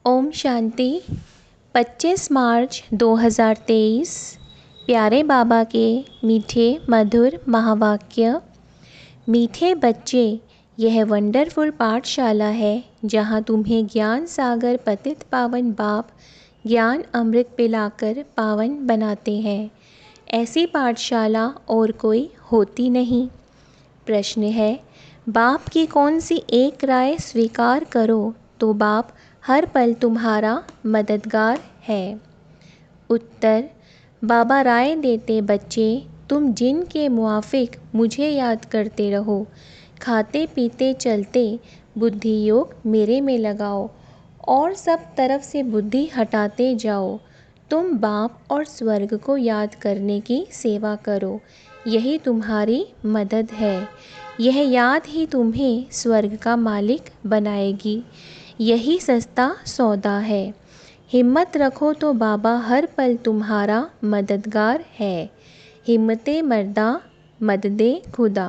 ओम शांति। 25 मार्च 2023। प्यारे बाबा के मीठे मधुर महावाक्य। मीठे बच्चे, यह वंडरफुल पाठशाला है जहाँ तुम्हें ज्ञान सागर पतित पावन बाप ज्ञान अमृत पिलाकर पावन बनाते हैं। ऐसी पाठशाला और कोई होती नहीं। प्रश्न है, बाप की कौन सी एक राय स्वीकार करो तो बाप हर पल तुम्हारा मददगार है। उत्तर, बाबा राय देते बच्चे, तुम जिन के मुआफिक मुझे याद करते रहो, खाते पीते चलते बुद्धि योग मेरे में लगाओ और सब तरफ से बुद्धि हटाते जाओ। तुम बाप और स्वर्ग को याद करने की सेवा करो, यही तुम्हारी मदद है। यह याद ही तुम्हें स्वर्ग का मालिक बनाएगी। यही सस्ता सौदा है। हिम्मत रखो तो बाबा हर पल तुम्हारा मददगार है। हिम्मते मर्दा मददे खुदा।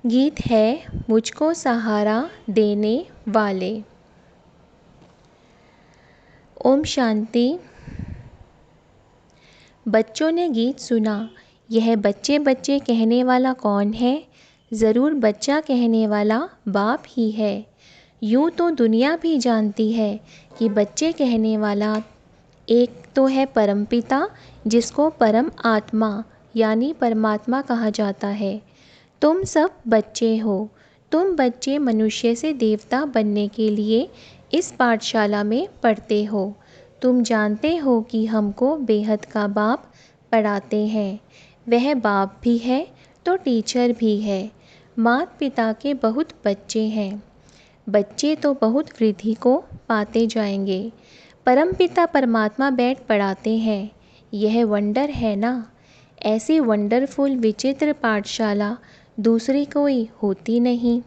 गीत है मुझको सहारा देने वाले। ओम शांति। बच्चों ने गीत सुना। यह बच्चे बच्चे कहने वाला कौन है? ज़रूर बच्चा कहने वाला बाप ही है। यूँ तो दुनिया भी जानती है कि बच्चे कहने वाला एक तो है परमपिता, जिसको परम आत्मा यानी परमात्मा कहा जाता है। तुम सब बच्चे हो। तुम बच्चे मनुष्य से देवता बनने के लिए इस पाठशाला में पढ़ते हो। तुम जानते हो कि हमको बेहद का बाप पढ़ाते हैं। वह बाप भी है तो टीचर भी है। माता पिता के बहुत बच्चे हैं। बच्चे तो बहुत वृद्धि को पाते जाएंगे। परमपिता परमात्मा बैठ पढ़ाते हैं। यह वंडर है ना। ऐसी वंडरफुल विचित्र पाठशाला दूसरी कोई होती नहीं।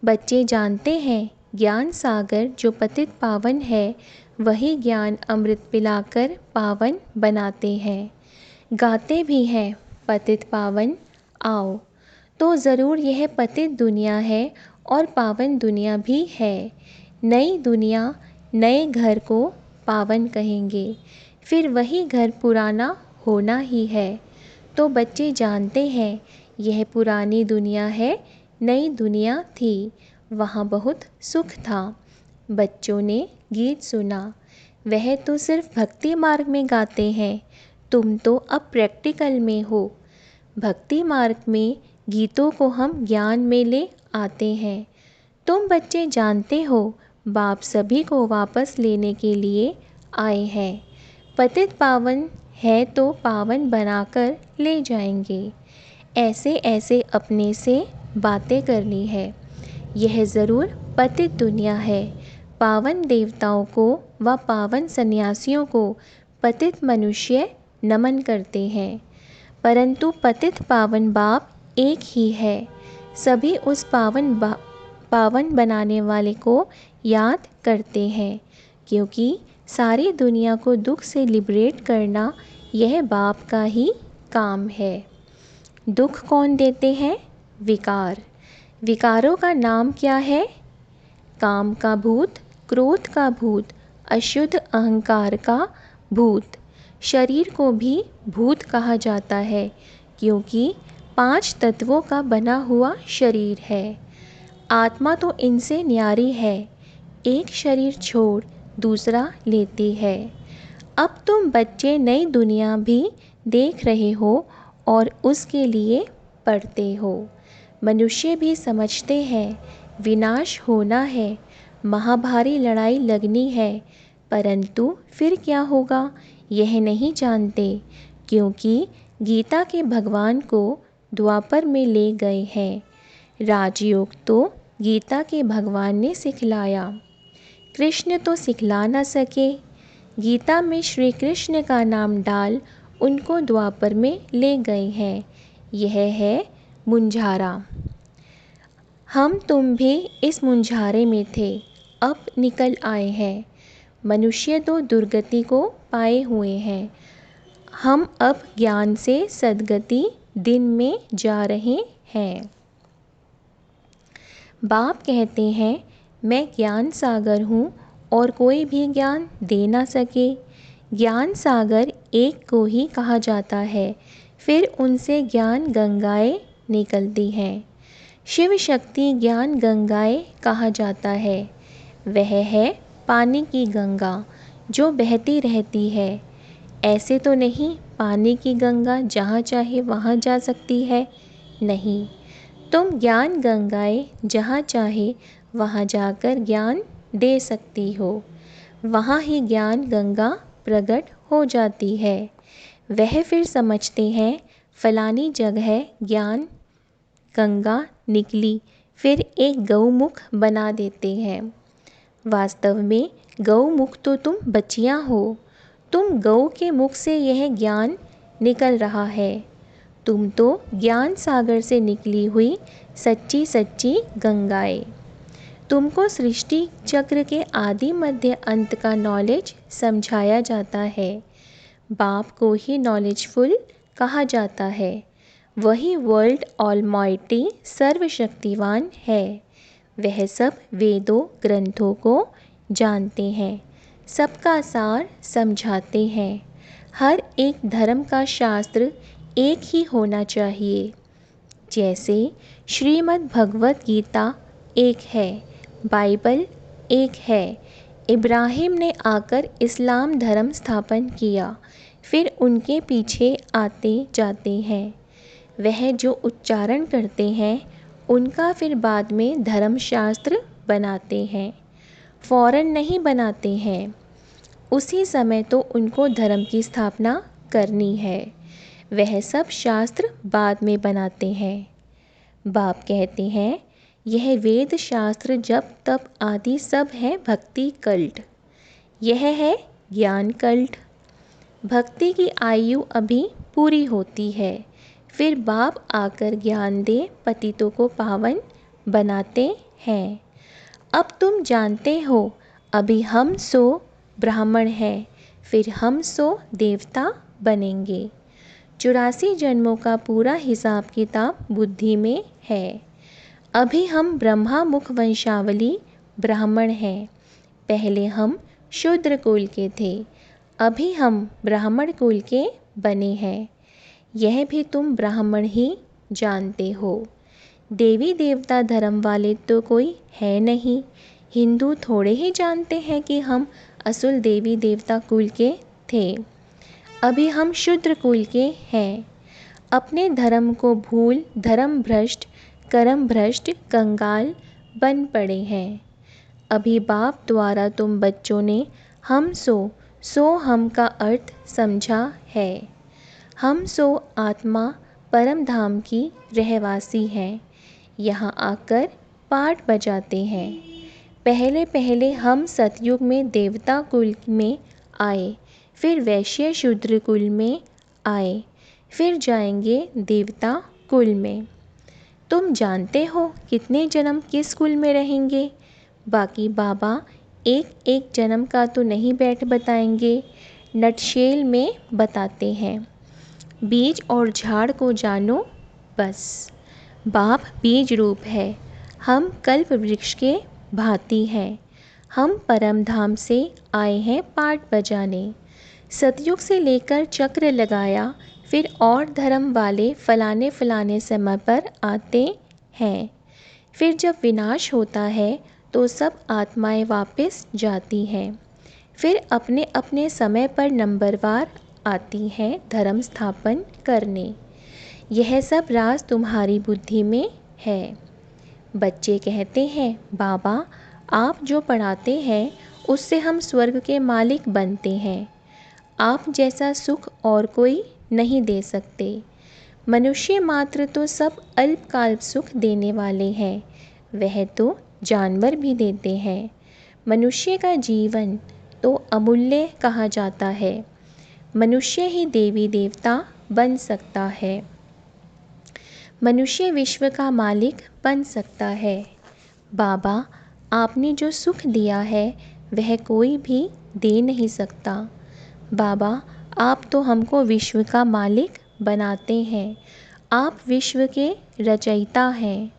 बच्चे जानते हैं ज्ञान सागर जो पतित पावन है, वही ज्ञान अमृत पिलाकर पावन बनाते हैं। गाते भी हैं पतित पावन आओ। तो ज़रूर यह पतित दुनिया है और पावन दुनिया भी है। नई दुनिया नए घर को पावन कहेंगे, फिर वही घर पुराना होना ही है। तो बच्चे जानते हैं यह पुरानी दुनिया है, नई दुनिया थी, वहाँ बहुत सुख था। बच्चों ने गीत सुना। वह तो सिर्फ भक्ति मार्ग में गाते हैं, तुम तो अब प्रैक्टिकल में हो। भक्ति मार्ग में गीतों को हम ज्ञान में ले आते हैं। तुम बच्चे जानते हो बाप सभी को वापस लेने के लिए आए हैं। पतित पावन है तो पावन बनाकर ले जाएंगे। ऐसे ऐसे अपने से बातें करनी है। यह ज़रूर पतित दुनिया है। पावन देवताओं को व पावन सन्यासियों को पतित मनुष्य नमन करते हैं, परंतु पतित पावन बाप एक ही है। सभी उस पावन बनाने वाले को याद करते हैं, क्योंकि सारी दुनिया को दुख से लिबरेट करना यह बाप का ही काम है। दुख कौन देते हैं? विकार। विकारों का नाम क्या है? काम का भूत, क्रोध का भूत, अशुद्ध अहंकार का भूत। शरीर को भी भूत कहा जाता है, क्योंकि 5 तत्वों का बना हुआ शरीर है। आत्मा तो इनसे न्यारी है। एक शरीर छोड़ दूसरा लेती है। अब तुम बच्चे नई दुनिया भी देख रहे हो और उसके लिए पढ़ते हो। मनुष्य भी समझते हैं विनाश होना है, महाभारी लड़ाई लगनी है, परंतु फिर क्या होगा यह नहीं जानते, क्योंकि गीता के भगवान को द्वापर में ले गए हैं। राजयोग तो गीता के भगवान ने सिखलाया, कृष्ण तो सिखला न सके। गीता में श्री कृष्ण का नाम डाल उनको द्वापर में ले गए हैं। यह है मुंझारा। हम तुम भी इस मुंझारे में थे, अब निकल आए हैं। मनुष्य तो दुर्गति को पाए हुए हैं। हम अब ज्ञान से सद्गति दिन में जा रहे हैं। बाप कहते हैं, मैं ज्ञान सागर हूँ और कोई भी ज्ञान दे ना सके। ज्ञान सागर एक को ही कहा जाता है, फिर उनसे ज्ञान गंगाएं निकलती हैं। शिव शक्ति ज्ञान गंगाएं कहा जाता है। वह है पानी की गंगा जो बहती रहती है। ऐसे तो नहीं पानी की गंगा जहाँ चाहे वहाँ जा सकती है, नहीं। तुम ज्ञान गंगाएं जहाँ चाहे वहाँ जाकर ज्ञान दे सकती हो। वहाँ ही ज्ञान गंगा प्रकट हो जाती है। वह फिर समझते हैं फलानी जगह ज्ञान गंगा निकली, फिर एक गौमुख बना देते हैं। वास्तव में गौमुख तो तुम बच्चियाँ हो। तुम गौ के मुख से यह ज्ञान निकल रहा है। तुम तो ज्ञान सागर से निकली हुई सच्ची सच्ची गंगाएं। तुमको सृष्टि चक्र के आदि मध्य अंत का नॉलेज समझाया जाता है। बाप को ही नॉलेजफुल कहा जाता है। वही वर्ल्ड ऑलमाइटी सर्वशक्तिवान है। वह सब वेदों ग्रंथों को जानते हैं, सबका सार समझाते हैं। हर एक धर्म का शास्त्र एक ही होना चाहिए। जैसे श्रीमद् भगवत गीता एक है, बाइबल एक है। इब्राहिम ने आकर इस्लाम धर्म स्थापन किया, फिर उनके पीछे आते जाते हैं। वह जो उच्चारण करते हैं उनका फिर बाद में धर्मशास्त्र बनाते हैं। फ़ौरन नहीं बनाते हैं, उसी समय तो उनको धर्म की स्थापना करनी है। वह सब शास्त्र बाद में बनाते हैं। बाप कहते हैं, यह वेद शास्त्र जप तप आदि सब है भक्ति कल्ट। यह है ज्ञान कल्ट। भक्ति की आयु अभी पूरी होती है, फिर बाप आकर ज्ञान दे पतितों को पावन बनाते हैं। अब तुम जानते हो, अभी हम सो ब्राह्मण हैं, फिर हम सो देवता बनेंगे। 84 जन्मों का पूरा हिसाब किताब बुद्धि में है। अभी हम ब्रह्मा मुख वंशावली ब्राह्मण हैं। पहले हम शूद्र कुल के थे, अभी हम ब्राह्मण कुल के बने हैं। यह भी तुम ब्राह्मण ही जानते हो। देवी देवता धर्म वाले तो कोई है नहीं। हिंदू थोड़े ही जानते हैं कि हम असुल देवी देवता कुल के थे। अभी हम शूद्र कुल के हैं। अपने धर्म को भूल धर्म भ्रष्ट कर्म भ्रष्ट कंगाल बन पड़े हैं। अभी बाप द्वारा तुम बच्चों ने हम सो हम का अर्थ समझा है। हम सो आत्मा परम धाम की रहवासी हैं। यहाँ आकर पाठ बजाते हैं। पहले पहले हम सतयुग में देवता कुल में आए, फिर वैश्य शूद्र कुल में आए, फिर जाएंगे देवता कुल में। तुम जानते हो कितने जन्म किस कुल में रहेंगे। बाकी बाबा एक एक जन्म का तो नहीं बैठ बताएंगे, नटशेल में बताते हैं। बीज और झाड़ को जानो बस। बाप बीज रूप है, हम कल्प वृक्ष के भांति हैं। हम परम धाम से आए हैं पाठ बजाने। सतयुग से लेकर चक्र लगाया, फिर और धर्म वाले फलाने फलाने समय पर आते हैं। फिर जब विनाश होता है तो सब आत्माएं वापस जाती हैं, फिर अपने अपने समय पर नंबरवार आती हैं धर्म स्थापन करने। यह सब राज तुम्हारी बुद्धि में है। बच्चे कहते हैं, बाबा आप जो पढ़ाते हैं उससे हम स्वर्ग के मालिक बनते हैं। आप जैसा सुख और कोई नहीं दे सकते। मनुष्य मात्र तो सब अल्पकाल सुख देने वाले हैं, वह तो जानवर भी देते हैं। मनुष्य का जीवन तो अमूल्य कहा जाता है। मनुष्य ही देवी देवता बन सकता है। मनुष्य विश्व का मालिक बन सकता है। बाबा आपने जो सुख दिया है वह कोई भी दे नहीं सकता। बाबा आप तो हमको विश्व का मालिक बनाते हैं। आप विश्व के रचयिता हैं।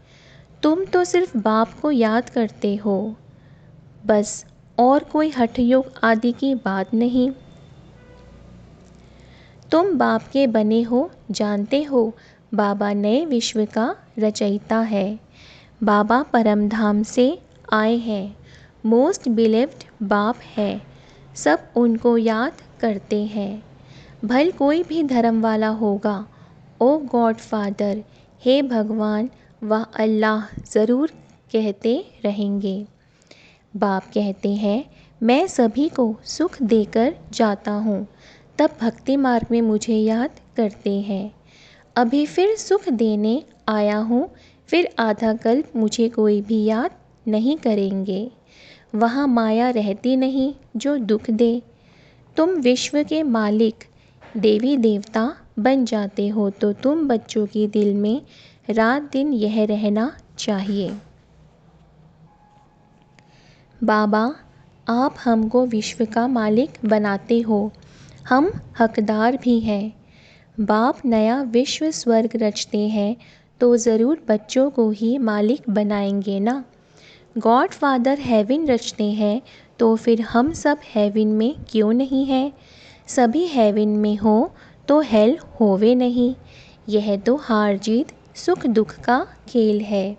तुम तो सिर्फ बाप को याद करते हो बस, और कोई हठयोग आदि की बात नहीं। तुम बाप के बने हो, जानते हो बाबा नए विश्व का रचयिता है। बाबा परमधाम से आए हैं, मोस्ट बिलीव्ड बाप है। सब उनको याद करते हैं, भल कोई भी धर्म वाला होगा। ओ गॉड फादर, हे भगवान व अल्लाह ज़रूर कहते रहेंगे। बाप कहते हैं, मैं सभी को सुख देकर जाता हूँ, तब भक्ति मार्ग में मुझे याद करते हैं। अभी फिर सुख देने आया हूँ, फिर आधा कल्प मुझे कोई भी याद नहीं करेंगे। वहाँ माया रहती नहीं जो दुख दे। तुम विश्व के मालिक देवी देवता बन जाते हो तो तुम बच्चों के दिल में रात दिन यह रहना चाहिए, बाबा आप हमको विश्व का मालिक बनाते हो, हम हकदार भी हैं। बाप नया विश्व स्वर्ग रचते हैं तो ज़रूर बच्चों को ही मालिक बनाएंगे ना। गॉड फादर हेवन रचते हैं तो फिर हम सब हेवन में क्यों नहीं हैं। सभी हेवन में हो तो हेल होवे नहीं। यह तो हार जीत सुख दुख का खेल है।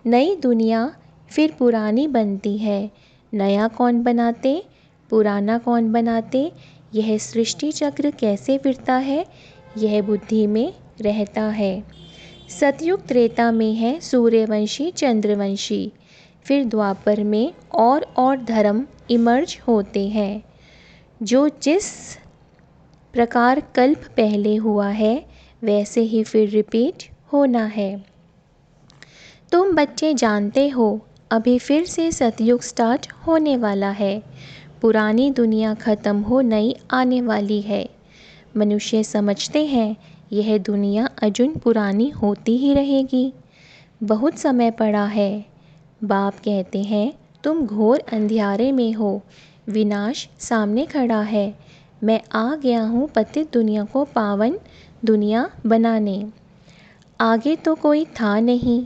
नई दुनिया फिर पुरानी बनती है, नया कौन बनाते पुराना कौन बनाते। यह सृष्टि चक्र कैसे फिरता है, यह बुद्धि में रहता है। सतयुग त्रेता में है सूर्यवंशी चंद्रवंशी, फिर द्वापर में और धर्म इमर्ज होते हैं। जो जिस प्रकार कल्प पहले हुआ है वैसे ही फिर रिपीट होना है। तुम बच्चे जानते हो अभी फिर से सतयुग स्टार्ट होने वाला है। पुरानी दुनिया ख़त्म हो नई आने वाली है। मनुष्य समझते हैं यह दुनिया अजून पुरानी होती ही रहेगी, बहुत समय पड़ा है। बाप कहते हैं तुम घोर अंधियारे में हो, विनाश सामने खड़ा है। मैं आ गया हूँ पतित दुनिया को पावन दुनिया बनाने। आगे तो कोई था नहीं,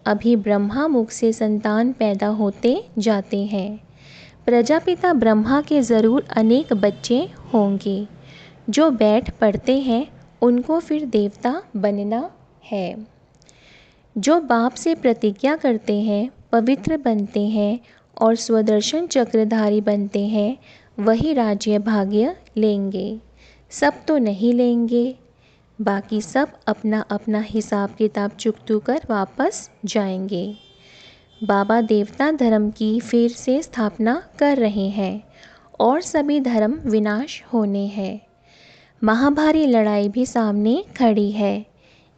अभी ब्रह्मा मुख से संतान पैदा होते जाते हैं। प्रजापिता ब्रह्मा के ज़रूर अनेक बच्चे होंगे। जो बैठ पढ़ते हैं उनको फिर देवता बनना है। जो बाप से प्रतिज्ञा करते हैं पवित्र बनते हैं और स्वदर्शन चक्रधारी बनते हैं, वही राज्य भाग्य लेंगे। सब तो नहीं लेंगे, बाकी सब अपना अपना हिसाब किताब चुकतू कर वापस जाएंगे। बाबा देवता धर्म की फिर से स्थापना कर रहे हैं और सभी धर्म विनाश होने हैं। महाभारी लड़ाई भी सामने खड़ी है।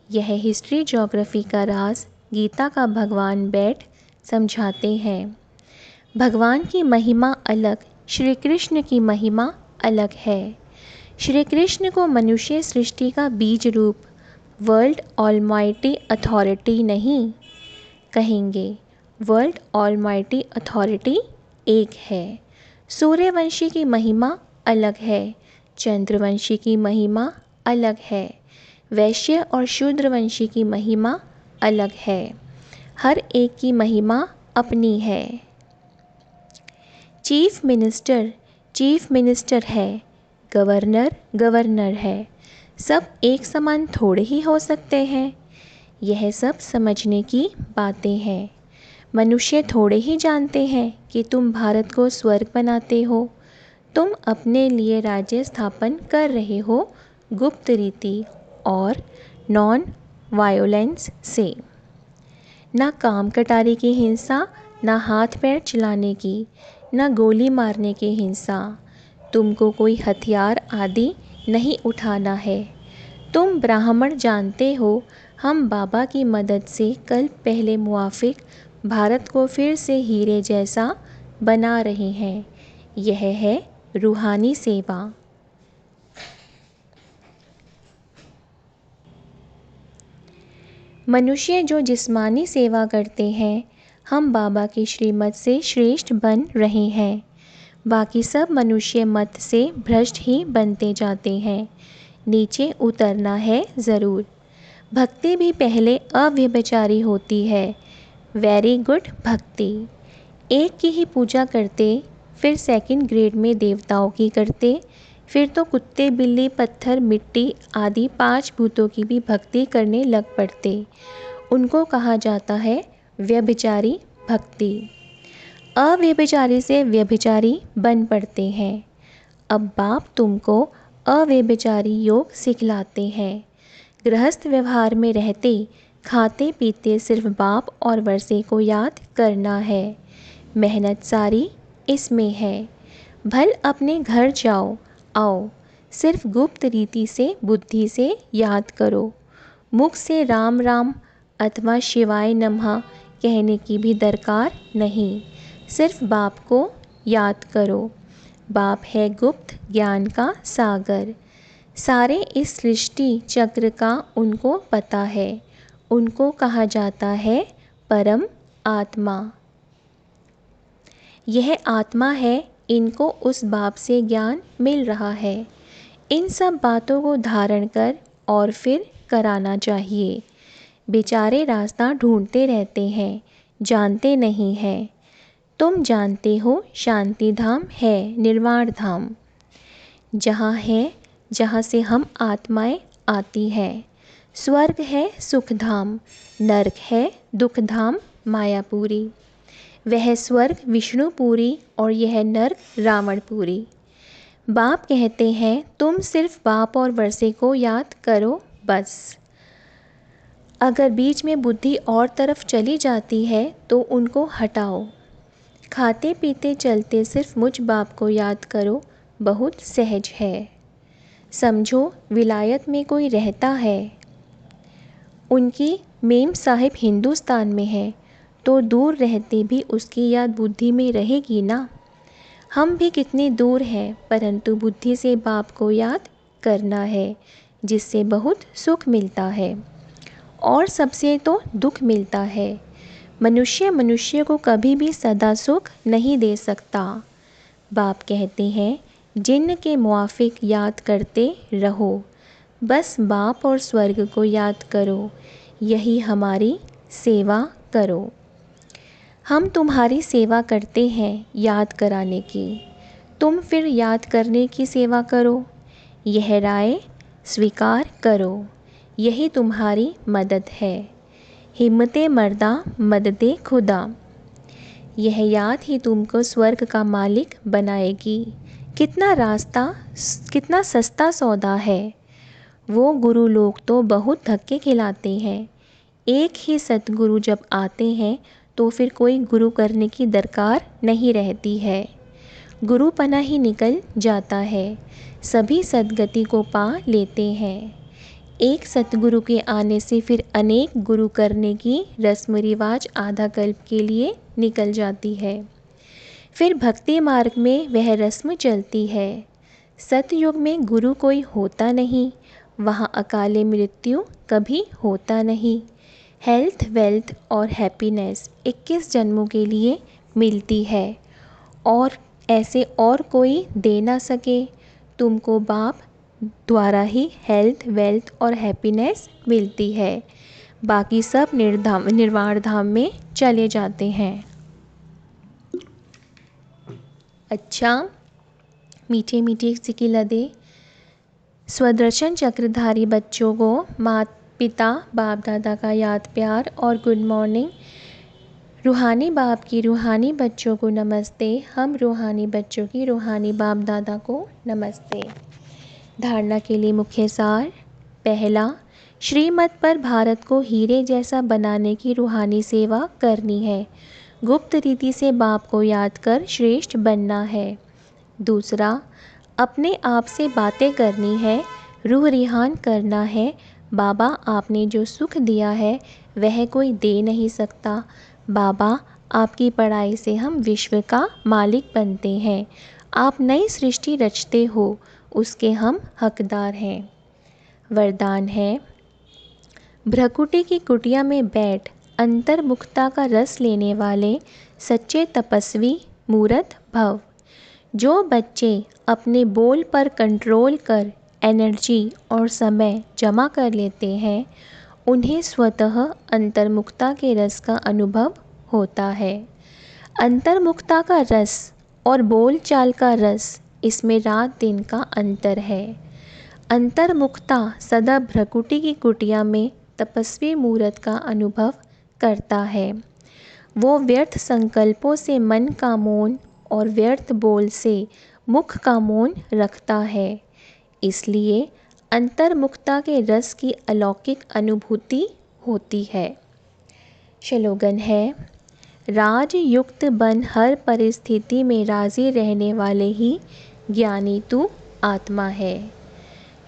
यह हिस्ट्री ज्योग्राफी का राज गीता का भगवान बैठ समझाते हैं। भगवान की महिमा अलग, श्री कृष्ण की महिमा अलग है। श्री कृष्ण को मनुष्य सृष्टि का बीज रूप वर्ल्ड ऑलमाइटी अथॉरिटी नहीं कहेंगे। वर्ल्ड ऑलमाइटी अथॉरिटी एक है। सूर्यवंशी की महिमा अलग है, चंद्रवंशी की महिमा अलग है, वैश्य और शूद्रवंशी की महिमा अलग है। हर एक की महिमा अपनी है। चीफ मिनिस्टर है, गवर्नर गवर्नर है। सब एक समान थोड़े ही हो सकते हैं। यह सब समझने की बातें हैं। मनुष्य थोड़े ही जानते हैं कि तुम भारत को स्वर्ग बनाते हो। तुम अपने लिए राज्य स्थापन कर रहे हो गुप्त रीति और नॉन वायोलेंस से। ना काम कटारी की हिंसा, ना हाथ पैर चलाने की, ना गोली मारने की हिंसा। तुमको कोई हथियार आदि नहीं उठाना है। तुम ब्राह्मण जानते हो हम बाबा की मदद से कल पहले मुआफिक भारत को फिर से हीरे जैसा बना रहे हैं। यह है रूहानी सेवा। मनुष्य जो जिस्मानी सेवा करते हैं, हम बाबा की श्रीमत से श्रेष्ठ बन रहे हैं। बाकी सब मनुष्य मत से भ्रष्ट ही बनते जाते हैं। नीचे उतरना है ज़रूर। भक्ति भी पहले अव्यभिचारी होती है, वेरी गुड भक्ति। एक की ही पूजा करते, फिर सेकंड ग्रेड में देवताओं की करते, फिर तो कुत्ते बिल्ली पत्थर मिट्टी आदि 5 भूतों की भी भक्ति करने लग पड़ते। उनको कहा जाता है व्यभिचारी भक्ति। अव्यभिचारी से व्यभिचारी बन पड़ते हैं। अब बाप तुमको अव्यभिचारी योग सिखलाते हैं। गृहस्थ व्यवहार में रहते खाते पीते सिर्फ बाप और वर्षे को याद करना है। मेहनत सारी इसमें है। भल अपने घर जाओ आओ, सिर्फ गुप्त रीति से बुद्धि से याद करो। मुख से राम राम अथवा शिवाय नमः कहने की भी दरकार नहीं, सिर्फ बाप को याद करो। बाप है गुप्त ज्ञान का सागर। सारे इस सृष्टि चक्र का उनको पता है। उनको कहा जाता है परम आत्मा। यह आत्मा है, इनको उस बाप से ज्ञान मिल रहा है। इन सब बातों को धारण कर और फिर कराना चाहिए। बेचारे रास्ता ढूंढते रहते हैं, जानते नहीं हैं। तुम जानते हो शांति धाम है निर्वाण धाम, जहाँ है जहाँ से हम आत्माएं आती हैं। स्वर्ग है सुख धाम, नरक है दुख धाम मायापुरी। वह स्वर्ग विष्णुपुरी और यह नरक रावणपुरी। बाप कहते हैं तुम सिर्फ बाप और वर्षे को याद करो बस। अगर बीच में बुद्धि और तरफ चली जाती है तो उनको हटाओ। खाते पीते चलते सिर्फ मुझ बाप को याद करो, बहुत सहज है। समझो विलायत में कोई रहता है, उनकी मेम साहिब हिंदुस्तान में है, तो दूर रहते भी उसकी याद बुद्धि में रहेगी ना। हम भी कितनी दूर हैं, परंतु बुद्धि से बाप को याद करना है, जिससे बहुत सुख मिलता है और सबसे तो दुख मिलता है। मनुष्य को कभी भी सदा सुख नहीं दे सकता। बाप कहते हैं जिन्न के मुआफिक याद करते रहो, बस बाप और स्वर्ग को याद करो, यही हमारी सेवा करो। हम तुम्हारी सेवा करते हैं याद कराने की, तुम फिर याद करने की सेवा करो। यह राय स्वीकार करो, यही तुम्हारी मदद है। हिम्मते मर्दा मददे खुदा। यह याद ही तुमको स्वर्ग का मालिक बनाएगी। कितना सस्ता सौदा है। वो गुरु लोग तो बहुत धक्के खिलाते हैं। एक ही सतगुरु जब आते हैं तो फिर कोई गुरु करने की दरकार नहीं रहती है। गुरुपना ही निकल जाता है, सभी सद्गति को पा लेते हैं। एक सतगुरु के आने से फिर अनेक गुरु करने की रस्म रिवाज आधा कल्प के लिए निकल जाती है। फिर भक्ति मार्ग में वह रस्म चलती है। सतयुग में गुरु कोई होता नहीं, वहाँ अकाले मृत्यु कभी होता नहीं। हेल्थ वेल्थ और हैप्पीनेस 21 जन्मों के लिए मिलती है और ऐसे और कोई दे ना सके। तुमको बाप द्वारा ही हेल्थ वेल्थ और हैप्पीनेस मिलती है, बाकी सब निर्वाण धाम में चले जाते हैं। अच्छा, मीठे मीठे सिकी लदे स्वदर्शन चक्रधारी बच्चों को माता पिता बाप दादा का याद प्यार और गुड मॉर्निंग। रूहानी बाप की रूहानी बच्चों को नमस्ते। हम रूहानी बच्चों की रूहानी बाप दादा को नमस्ते। धारणा के लिए मुख्य सार। पहला, श्रीमत पर भारत को हीरे जैसा बनाने की रूहानी सेवा करनी है। गुप्त रीति से बाप को याद कर श्रेष्ठ बनना है। दूसरा, अपने आप से बातें करनी है, रूह रिहान करना है। बाबा आपने जो सुख दिया है वह कोई दे नहीं सकता। बाबा आपकी पढ़ाई से हम विश्व का मालिक बनते हैं। आप नई सृष्टि रचते हो, उसके हम हकदार हैं। वरदान है, भ्रकुटी की कुटिया में बैठ अंतर्मुखता का रस लेने वाले सच्चे तपस्वी मूर्त भव। जो बच्चे अपने बोल पर कंट्रोल कर एनर्जी और समय जमा कर लेते हैं, उन्हें स्वतः अंतर्मुखता के रस का अनुभव होता है। अंतर्मुखता का रस और बोलचाल का रस, इसमें रात दिन का अंतर है। अंतर्मुखता सदा भ्रकुटी की कुटिया में तपस्वी मूरत का अनुभव करता है। वो व्यर्थ संकल्पों से मन का मौन और व्यर्थ बोल से मुख का मौन रखता है। इसलिए अंतर्मुखता के रस की अलौकिक अनुभूति होती है। श्लोगन है, राजयुक्त बन हर परिस्थिति में राजी रहने वाले ही ज्ञानी तू आत्मा है।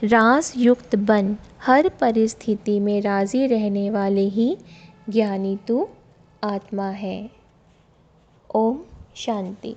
राजयुक्त बन हर परिस्थिति में राजी रहने वाले ही ज्ञानी तू आत्मा है। ओम शांति।